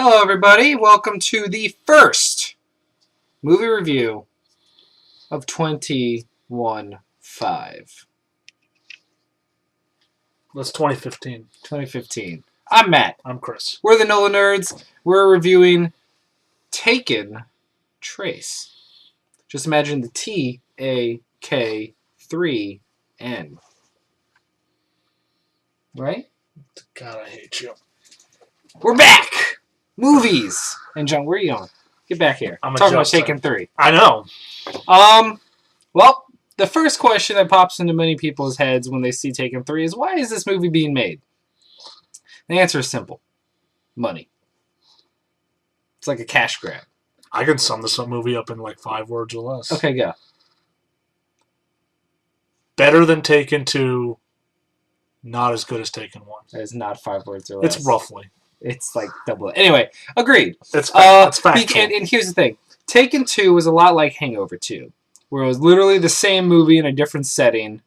Hello, everybody. Welcome to the first movie review of 21-5. That's 2015. 2015. I'm Matt. I'm Chris. We're the NOLAnerds. We're reviewing Taken Trace. Just imagine the TAK3N. Right? God, I hate you. We're back! Movies! And John, where are you going? Get back here. I'm talking about adjusting. Taken 3. I know. Well, the first question that pops into many people's heads when they see Taken 3 is, why is this movie being made? The answer is simple. Money. It's like a cash grab. I can sum this movie up in like 5 words or less. Okay, go. Better than Taken 2, not as good as Taken 1. That is not 5 words or less. It's roughly. It's like double it. Anyway, agreed. It's factual. And here's the thing. Taken 2 was a lot like Hangover 2, where it was literally the same movie in a different setting,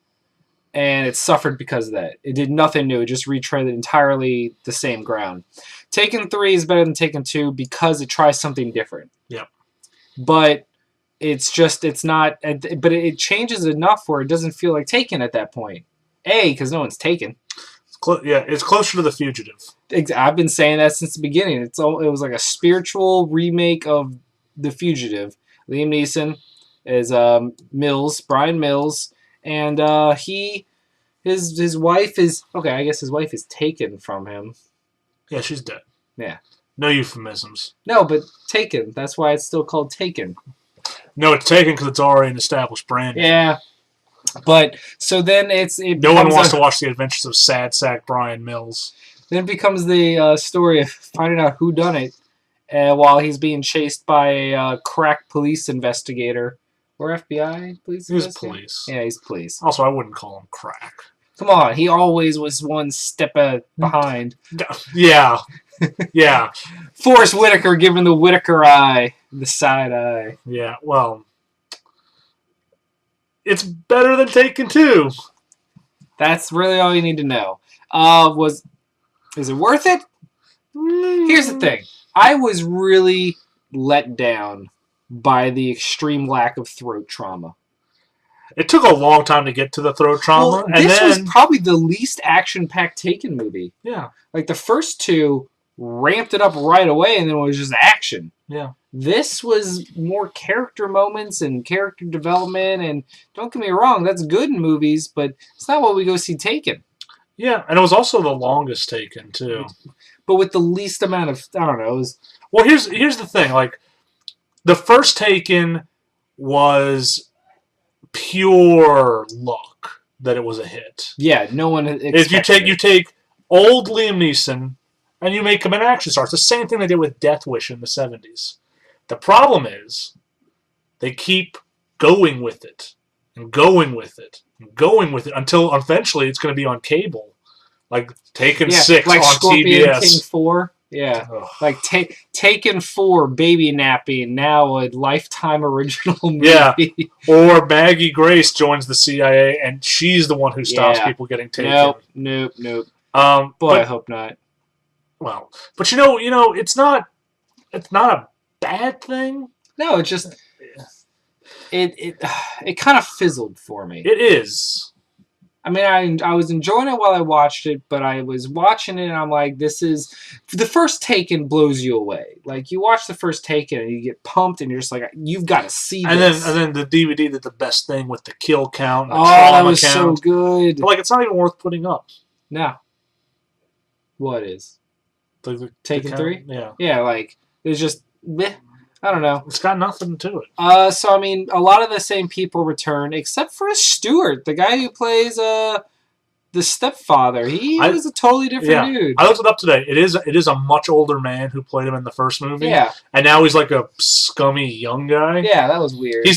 and it suffered because of that. It did nothing new. It just retreaded entirely the same ground. Taken 3 is better than Taken 2 because it tries something different. Yep. But it changes enough where it doesn't feel like Taken at that point. Because no one's Taken. It's closer to The Fugitive. I've been saying that since the beginning. It was like a spiritual remake of The Fugitive. Liam Neeson is Brian Mills, and his wife is I guess his wife is taken from him. Yeah, she's dead. Yeah. No euphemisms. No, but Taken. That's why it's still called Taken. No, it's Taken because it's already an established brand. Yeah. But so then no one wants to watch the adventures of sad sack Brian Mills. Then it becomes the story of finding out who done it while he's being chased by a crack police investigator. Or FBI police investigator? He's police. Yeah, he's police. Also, I wouldn't call him crack. Come on, he always was one step behind. Yeah. Yeah. Forrest Whitaker giving the Whitaker eye, the side eye. Yeah, well, it's better than Taken 2. That's really all you need to know. Is it worth it? Here's the thing. I was really let down by the extreme lack of throat trauma. It took a long time to get to the throat trauma. Well, this was probably the least action-packed Taken movie. Yeah. Like, the first two ramped it up right away, and then it was just action. Yeah. This was more character moments and character development, and don't get me wrong, that's good in movies, but it's not what we go see Taken. Yeah, and it was also the longest Taken, too. But with the least amount of, I don't know, Well, here's the thing, like, the first Taken was pure luck that it was a hit. Yeah, no one expected If you take old Liam Neeson and you make him an action star, it's the same thing they did with Death Wish in the 70s. The problem is they keep going with it and going with it and going with it until eventually it's going to be on cable, like Taken 6 like on Scorpion TBS. King 4. Yeah, Ugh. like Taken 4, Baby Napping, now a Lifetime original movie. Yeah, or Maggie Grace joins the CIA and she's the one who stops people getting taken. Nope. I hope not. Well, but you know, it's not a bad thing. No, it just it kind of fizzled for me. It is. I mean, I was enjoying it while I watched it, but I was watching it and I'm like, this is... The first Taken blows you away. Like, you watch the first Taken and you get pumped and you're just like, you've got to see this. And then the DVD did the best thing with the kill count and the trauma trauma that was count. So good. But, like, it's not even worth putting up. No. What is? The Taken 3? Yeah. Yeah, like, it's just... Bleh. I don't know. It's got nothing to it. So, I mean, a lot of the same people return, except for Stewart, the guy who plays the stepfather. He was a totally different dude. I looked it up today. It is a much older man who played him in the first movie. Yeah. And now he's like a scummy young guy. Yeah, that was weird.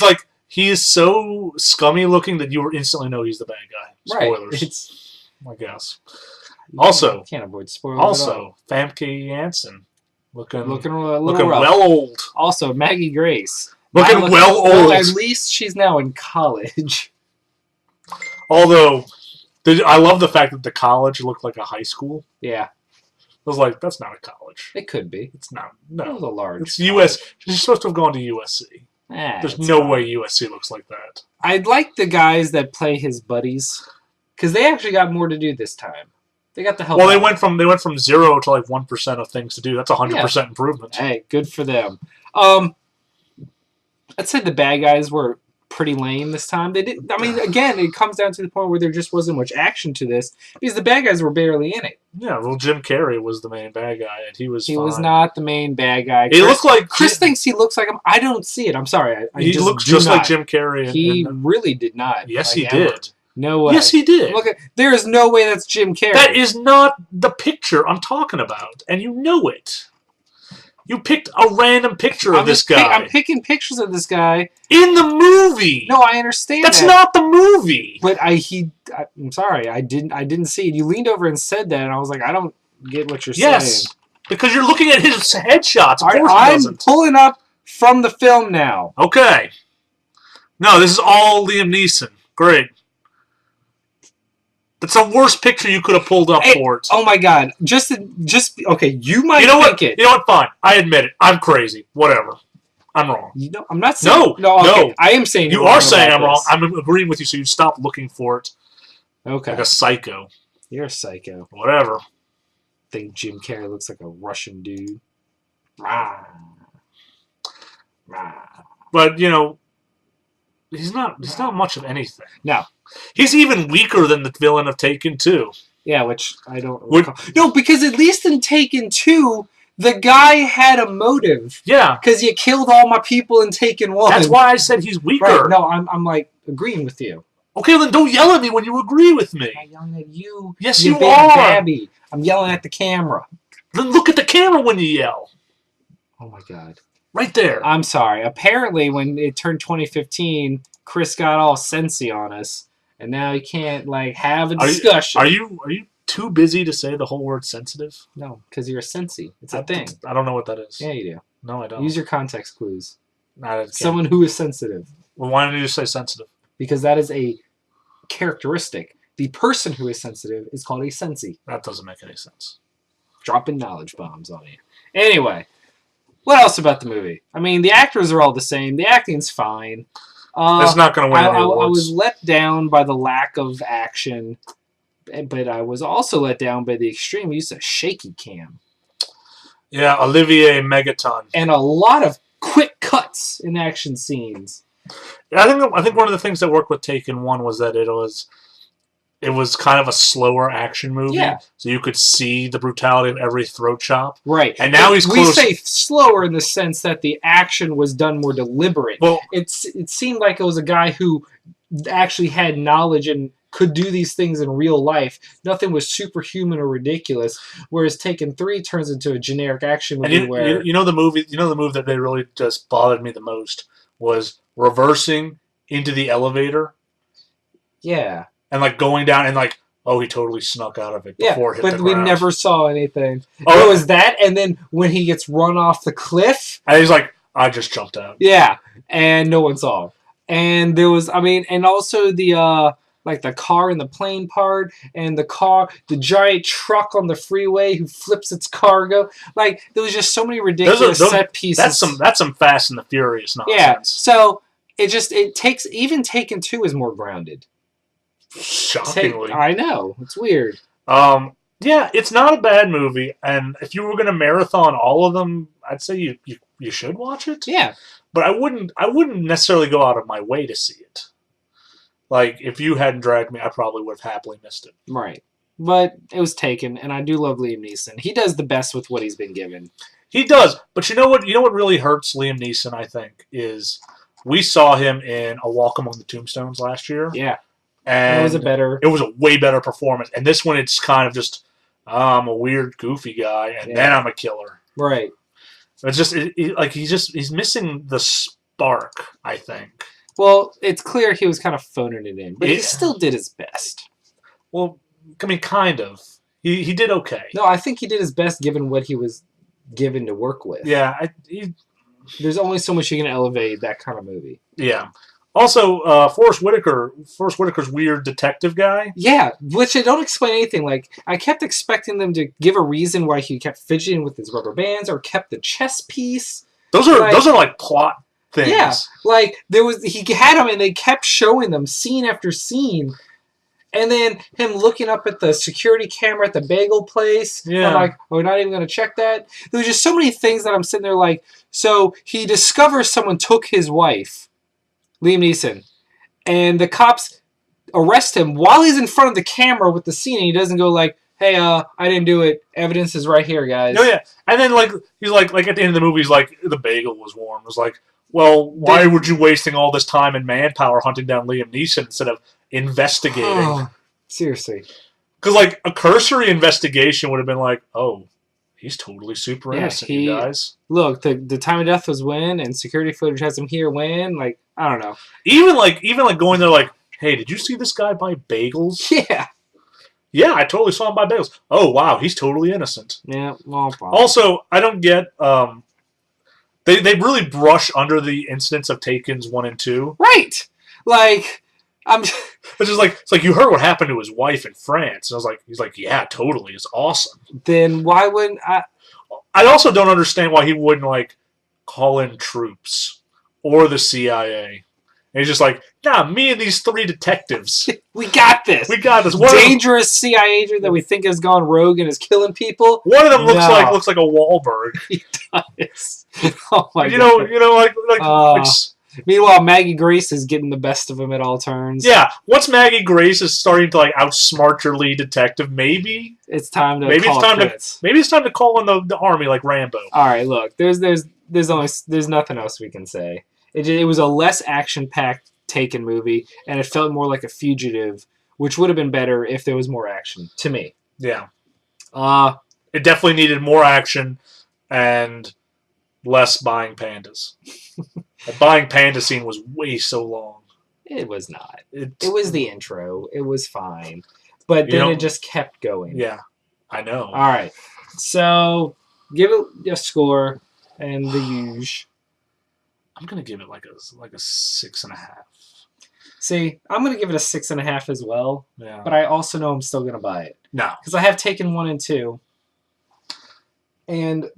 He is so scummy looking that you instantly know he's the bad guy. Spoilers. Right. I guess. Also, can't avoid spoilers. Also, Famke Janssen. Looking rough. Well old. Also, Maggie Grace. Looking well old. Well, at least she's now in college. Although, I love the fact that the college looked like a high school. Yeah. was like, that's not a college. It could be. It's not. It was No. a large. It's US. She's supposed to have gone to USC. There's no way USC looks like that. I like the guys that play his buddies because they actually got more to do this time. They got the help. Well, they went from 0 to like 1% of things to do. That's 100% improvement. Hey, good for them. I'd say the bad guys were pretty lame this time. They did. I mean, again, it comes down to the point where there just wasn't much action to this because the bad guys were barely in it. Yeah, well, Jim Carrey was the main bad guy, and he was. He was not the main bad guy. He looked like Chris thinks he looks like him. I don't see it. I'm sorry. He looks just like Jim Carrey. He really did not. Yes, he did. No way. Yes, he did. Look, there is no way that's Jim Carrey. That is not the picture I'm talking about, and you know it. You picked a random picture of this guy. I'm picking pictures of this guy in the movie. No, I understand. That's not the movie. But I'm sorry, I didn't see it. You leaned over and said that, and I was like, I don't get what you're saying. Yes, because you're looking at his headshots. Of course I'm pulling up from the film now. Okay. No, this is all Liam Neeson. Great. That's the worst picture you could have pulled up for it. Oh my god! Just okay. You might think it. You know what? Fine. I admit it. I'm crazy. Whatever. I'm wrong. I'm not saying no. Okay. I am saying you are saying I'm wrong. I'm agreeing with you, so you stop looking for it. Okay. Like a psycho. You're a psycho. Whatever. I think Jim Carrey looks like a Russian dude. But he's not much of anything. No. He's even weaker than the villain of Taken 2. Yeah, which I don't recall. No, because at least in Taken 2, the guy had a motive. Yeah. Because you killed all my people in Taken 1. That's why I said he's weaker. Right. No, I'm like agreeing with you. Okay, then don't yell at me when you agree with me. I'm yelling at you. Yes, you are. Babby. I'm yelling at the camera. Then look at the camera when you yell. Oh my god. Right there. I'm sorry. Apparently, when it turned 2015, Chris got all sensy on us. And now you can't have a discussion. Are you too busy to say the whole word sensitive? No, because you're a sensy. It's a thing. I don't know what that is. Yeah, you do. No, I don't. Use your context clues. Someone who is sensitive. Well, why don't you just say sensitive? Because that is a characteristic. The person who is sensitive is called a sensy. That doesn't make any sense. Dropping knowledge bombs on you. Anyway, what else about the movie? I mean, the actors are all the same. The acting's fine. That's not going to win any awards. I was let down by the lack of action, but I was also let down by the extreme use of shaky cam. Yeah, Olivier Megaton. And a lot of quick cuts in action scenes. I think one of the things that worked with Taken 1 was that it was kind of a slower action movie. Yeah. So you could see the brutality of every throat chop. Right. And now he's close. We say slower in the sense that the action was done more deliberate. Well, it seemed like it was a guy who actually had knowledge and could do these things in real life. Nothing was superhuman or ridiculous. Whereas Taken 3 turns into a generic action movie and the movie that they really just bothered me the most was reversing into the elevator. Yeah. And going down and he totally snuck out of it before it hit the ground. But we never saw anything. Oh, it was that, and then when he gets run off the cliff, and he's like, "I just jumped out." Yeah, and no one saw. And there was, and also the the car and the plane part, and the giant truck on the freeway who flips its cargo. There was just so many ridiculous set pieces. That's some Fast and the Furious nonsense. Yeah, so it takes even Taken 2 is more grounded. Shockingly. I know. It's weird. Yeah, it's not a bad movie, and if you were going to marathon all of them, I'd say you should watch it. Yeah. But I wouldn't necessarily go out of my way to see it. If you hadn't dragged me, I probably would have happily missed it. Right. But it was Taken, and I do love Liam Neeson. He does the best with what he's been given. He does. But you know what really hurts Liam Neeson, I think, is we saw him in A Walk Among the Tombstones last year. Yeah. And it was a way better performance. And this one, it's kind of just, I'm a weird, goofy guy, and then I'm a killer. Right. It's just, he's missing the spark, I think. Well, it's clear he was kind of phoning it in, but he still did his best. Well, kind of. He did okay. No, I think he did his best given what he was given to work with. Yeah. There's only so much you can elevate that kind of movie. Yeah. Also, Forrest Whitaker's weird detective guy. Yeah, which they don't explain anything. Like, I kept expecting them to give a reason why he kept fidgeting with his rubber bands or kept the chess piece. Those are like plot things. Yeah, like he had them and they kept showing them scene after scene. And then him looking up at the security camera at the bagel place. Yeah. I'm like, we're not even going to check that. There was just so many things that I'm sitting there like, so he discovers someone took his wife, Liam Neeson, and the cops arrest him while he's in front of the camera with the scene, and he doesn't go like, hey, I didn't do it. Evidence is right here, guys. Oh, yeah. And then, like, he's like at the end of the movie, he's like, the bagel was warm. It was like, well, why were you wasting all this time and manpower hunting down Liam Neeson instead of investigating? Oh, seriously. Because, like, a cursory investigation would have been like, oh, he's totally super innocent, you guys. Look, the time of death was when, and security footage has him here when. Like, I don't know. Even like going there like, hey, did you see this guy buy bagels? Yeah. Yeah, I totally saw him buy bagels. Oh, wow, he's totally innocent. Yeah, well, also, I don't get... They really brush under the incidents of Takens 1 and 2. Right! Like, It's just like, it's like, you heard what happened to his wife in France. And I was like, he's like, yeah, totally, it's awesome. Then why wouldn't I also don't understand why he wouldn't, like, call in troops or the CIA. And he's just like, nah, me and these 3 detectives. We got this. We got this. Dangerous CIA agent that we think has gone rogue and is killing people. One of them looks like a Wahlberg. He does. Oh my God. Meanwhile, Maggie Grace is getting the best of him at all turns. Yeah, once Maggie Grace is starting to like outsmart your lead detective, maybe it's time to maybe it's time to call in the army like Rambo. All right, look, there's nothing else we can say. It was a less action-packed Taken movie, and it felt more like a Fugitive, which would have been better if there was more action, to me. Yeah. It definitely needed more action and less buying pandas. The buying panda scene was way so long. It was not. It was the intro. It was fine. But then it just kept going. Yeah, I know. All right. So, give it a score and the huge. I'm going to give it like a 6.5. See, I'm going to give it a 6.5 as well. Yeah. But I also know I'm still going to buy it. No. Because I have Taken 1 and 2. And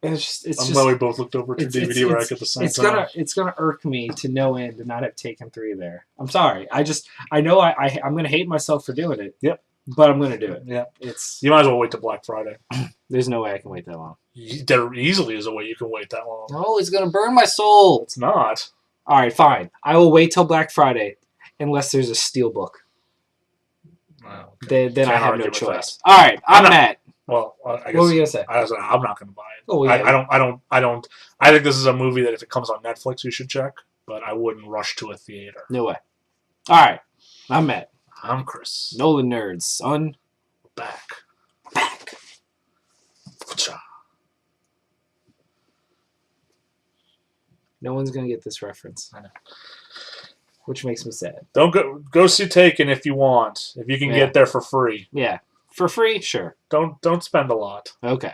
it's just glad we both looked over at your DVD rack at the same time. It's gonna irk me to no end to not have Taken 3 there. I'm sorry. I know I'm gonna hate myself for doing it. Yep. But I'm gonna do it. Yeah. You might as well wait till Black Friday. There's no way I can wait that long. There easily is a way you can wait that long. No, it's gonna burn my soul. It's not. All right, fine. I will wait till Black Friday, unless there's a steelbook. Oh, okay. Then I have no choice. All right, I'm Matt. Well, I guess, what were you gonna say? I'm not gonna buy it. Oh, yeah. I don't. I think this is a movie that if it comes on Netflix, you should check. But I wouldn't rush to a theater. No way. All right, I'm Matt. I'm Chris. NOLAnerds, son. Back. No one's gonna get this reference. I know. Which makes me sad. Don't go see Taken if you want. If you can get there for free. Yeah. For free? Sure. Don't spend a lot. Okay.